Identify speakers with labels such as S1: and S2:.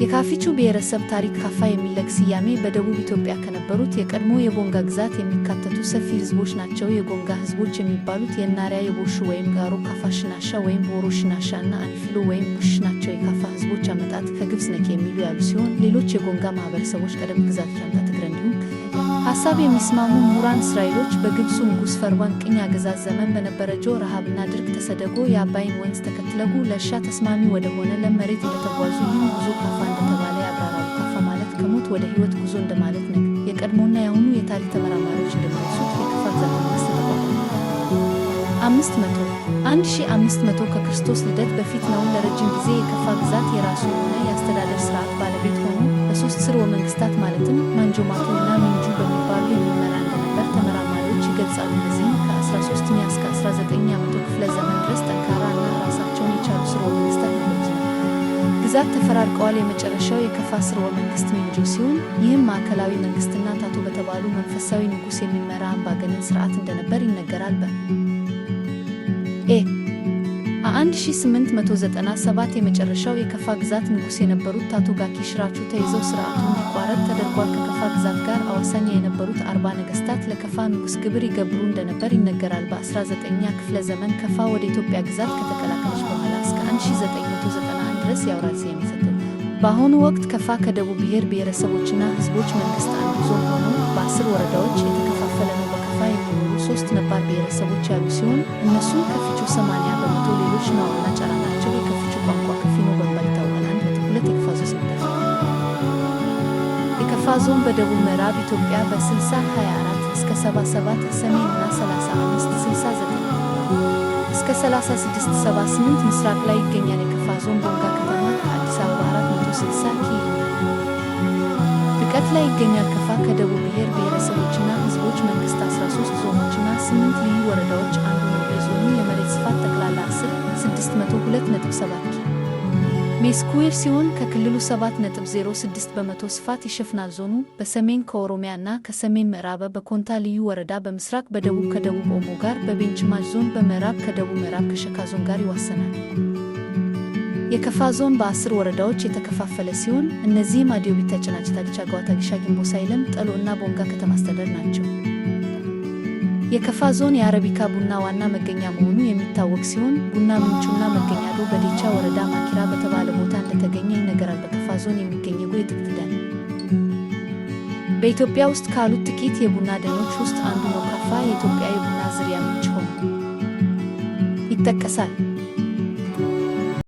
S1: የካፊቹ ብሔረሰብ ታሪክ ካፋ የሚል ስያሜ በደቡብ ኢትዮጵያ ከነበሩት የቀድሞ የቦንጋ ግዛት የሚካተቱ ሰፊ ህዝቦች ናቸው። የጎንጋ ህዝቦች የሚባሉት የናሪያ፣ የቦሹ ወይም ጋሮ፣ ካፋ ሽናሻ ወይም ቦሮ ሽናሻ እና አኒፊሎ ወይም ቡሽ ናቸው። የካፋ ህዝቦች አመጣጥ ከግብፅ ነክ የሚሉ ያሉ ሲሆን ሌሎች የጎንጋ ማህበረሰቦች ቀደም ግዛት ሻንታ ትግረ እንዲሁም ሀሳብ የሚስማሙ ምሁራን እስራኤሎች በግብፁ ንጉሥ ፈርዖን ቅኝ አገዛዝ ዘመን በነበረው ረሃብና ድርቅ ተሰደጎ የአባይን ወንዝ ተከትለው ለእርሻ ተስማሚ ወደሆነ ለም መሬት እንደተጓዙ ይህም ጉዞ ካፋ እንደተባለ ያብራራሉ። ካፋ ማለት ከሞት ወደ ህይወት ጉዞ እንደማለት ነው። የቀድሞና የአሁኑ የታሪክ ተመራማሪዎች እንደሚገልጹት የካፋ ግዛት መንግስት ተቋቋመ 1500 ከክርስቶስ ልደት በፊት ነው። ለረጅም ጊዜ የካፋ ግዛት የራሱ የሆነ የአስተዳደር ስርዓት ባለቤት ሆኖ በሶስት ስርወ መንግስታት ማለትም ማንጆማቶ እና ሚንጁ በሚባሉ የሚመራ እንደነበር ተመራማሪዎች ይገልጻሉ። እነዚህም ከ13ኛ እስከ 19ኛ መቶ ክፍለ ዘመን ድረስ ጠንካራ እና ራሳቸውን የቻሉ ስርወ መንግስታት ነበሩት። ግዛት ተፈራርቀዋል። የመጨረሻው የካፋ ስርወ መንግስት ሚንጆ ሲሆን ይህም ማዕከላዊ መንግስትና ታቶ በተባሉ መንፈሳዊ ንጉሥ የሚመራ አምባገነን ስርዓት እንደነበር ይነገራል። በ1897 የመጨረሻው የካፋ ግዛት ንጉሥ የነበሩት ታቶ ጋኪ ሽራቹ ተይዘው ስርዓቱ እንዲቋረጥ ተደርጓል። ከካፋ ግዛት ጋር አዋሳኝ የነበሩት 40 ነገስታት ለካፋ ንጉሥ ግብር ይገብሩ እንደነበር ይነገራል። በ19ኛ ክፍለ ዘመን ካፋ ወደ ኢትዮጵያ ግዛት ከተቀላቀለች በኋላ እስከ 1991 ድረስ የአውራሲያ የሚሰጠው በአሁኑ ወቅት ካፋ ከደቡብ ብሔር ብሔረሰቦችና ህዝቦች መንግስት አንዱ ዞን ሆኖ በ10 ወረዳዎች የተከፋፈለ ነው። በካፋ የሚኖሩ 3 ነባር ብሔረሰቦች ያሉ ሲሆን እነሱም ከፊቾ 80%፣ ሌሎች ናዋና ጫራ ናቸው። የከፊቾ ቋንቋ ከፊኖ በመባል ይታወቃል። 1.2 የካፋ ዞን የካፋ ዞን በደቡብ ምዕራብ ኢትዮጵያ በ6024 እስከ 77 ሰሜን እና 3569 እስከ 3678 ምስራቅ ላይ ይገኛል። የካፋ ዞን ቦንጋ ከተማ ከአዲስ አበባ 460 ኪሎ ርቀት ላይ ይገኛል። ካፋ ከደቡብ ብሔር ብሔረሰቦችና ህዝቦች መንግስት 13 ዞኖችና 8 ልዩ ወረዳዎች አንዱ ነው። የዞኑ የመሬት ስፋት ጠቅላላ 10,602.7 ሜስኩዌር ሲሆን ከክልሉ 7.06% ስፋት ይሸፍናል። ዞኑ በሰሜን ከኦሮሚያ እና ከሰሜን ምዕራብ በኮንታ ልዩ ወረዳ፣ በምስራቅ በደቡብ ከደቡብ ኦሞ ጋር፣ በቤንች ማጂ ዞን በምዕራብ ከደቡብ ምዕራብ ከሸካ ዞን ጋር ይዋሰናል። የካፋ ዞን በ10 ወረዳዎች የተከፋፈለ ሲሆን እነዚህም አዲዮቢታ፣ ጭናጭታ፣ ዲቻ፣ ገዋታ፣ ጊሻ፣ ጊምቦ፣ ሳይለም፣ ጠሎ እና ቦንጋ ከተማ አስተዳደር ናቸው። የካፋ ዞን የአረቢካ ቡና ዋና መገኛ መሆኑ የሚታወቅ ሲሆን ቡና ምንጩና መገኛዶ በዴቻ ወረዳ ማኪራ በተባለ ቦታ እንደተገኘ ይነገራል። በካፋ ዞን የሚገኘው የጥቅት ደን በኢትዮጵያ ውስጥ ካሉት ጥቂት የቡና ደኖች ውስጥ አንዱ ነው። ካፋ የኢትዮጵያ የቡና ዝርያ ምንጭ ሆኖ ይጠቀሳል።